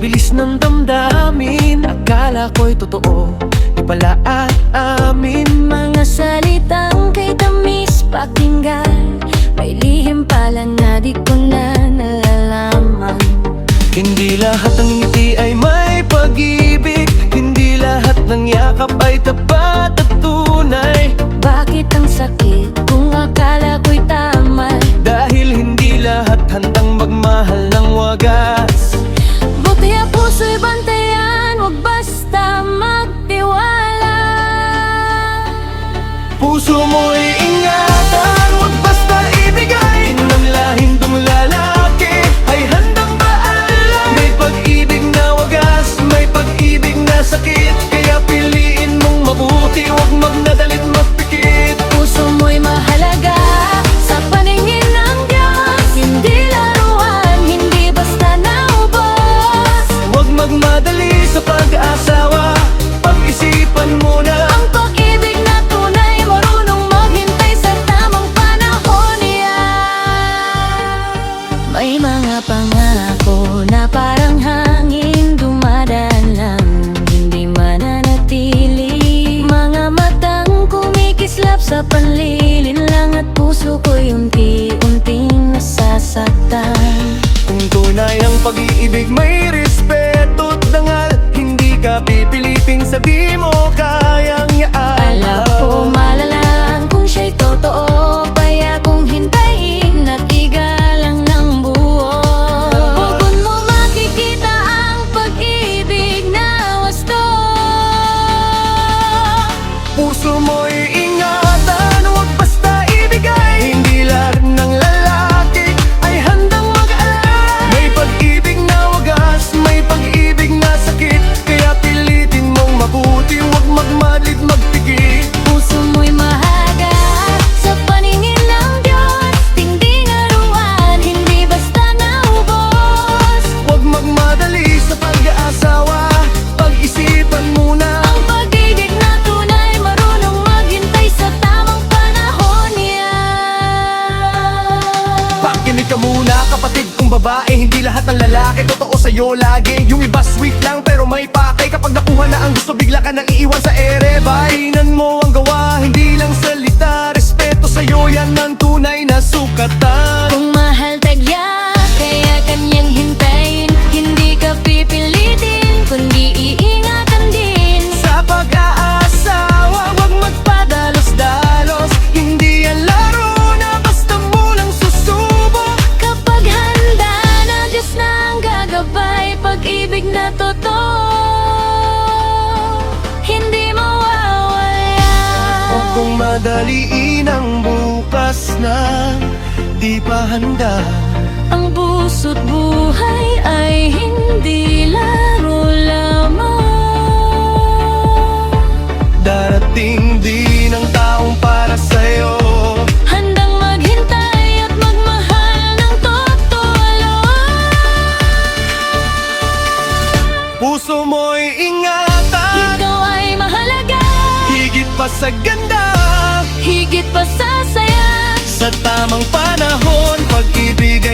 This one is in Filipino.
bilis ng damdamin, akala ko'y totoo, di pala aamin. Mga salitang kay tamis pakinggan, may lihim pala na di ko na nalalaman. Hindi lahat ng ngiti ay may pag-ibig, hindi lahat ng yakap ay tapat at tunay. Bakit ang sakit kung akala ko'y tama? Dahil hindi lahat handang magmahal ng wagas. Buti ang puso'y bantayan, huwag basta magtiwala. Puso mo'y ingatan, huwag basta ibigay. Ng lahindong lalaki ay handang paalam. May pag-ibig na wagas, may pag-ibig na sakit, kaya piliin mong mabuti, huwag magnadalit magpikit. Puso mo'y mahalaga sa paningin ng Diyos, hindi laruan, hindi basta naubos. Huwag magmadali sa pag-aasawa, pag-isipan muna. Ang pag-ibig na tunay, marunong maghintay sa tamang panahon niya. May mga pangako na parang hangin, dumadaan lang, hindi mananatili. Mga matang kumikislap sa panlilin lang, at puso ko'y unti-unting nasasaktan. Kung tunay ang pag-iibig, may respeto at dangal, hindi ka pipiliting sabi mo kayang Alam ko iaalaw. malalang kung siya'y totoo, kaya kung hintayin at igalang ng buo. Bukod mo makikita ang pag-ibig na wasto. Puso mo'y ingatan, huwag basta ibigay. Hindi lahat ng lalaki ay handang mag-alala. May pag-ibig na wagas, may pag-ibig na sakit, kaya pilitin mong mabuti, huwag magmadlit magpikit. Puso mo'y mahalaga sa paningin ng Diyos, hindi laruan, hindi basta naubos. Huwag magmadali sa pag-aasawa, pag-isipan muna. Ang pag-ibig na tunay, marunong maghintay sa tamang panahon niya. Pakinig ka muna kapatid kong babae, hindi lahat ng lalaki totoo sa'yo lagi. Yung iba sweet lang pero may pakay, kapag nakuha na ang gusto bigla ka nang iiwan sa ere. Bahinan mo ang gawa, hindi lang salita, respeto sa'yo yan ang tunay na sukatan. Kung mahal tagya, kaya kanyang hintayin, hindi ka pipilitin, kundi iingatan din. Sa pag-aasawa, huwag magpadalos-dalos, hindi yan laro na basta mo lang susubok. Kapag handa na, Diyos na ang gagabay, pag-ibig na totoo, hindi mawawala. Huwag kong madaliin ang bukas na di pa handa. Ang puso't buhay ay hindi laro lamang. Darating din ang taong para sa'yo, Handang maghintay at magmahal ng totoo. puso mo'y ingatan, Ikaw ay mahalaga, higit pa sa ganda. higit pa sa saya. Sa tamang panahon, pag-ibig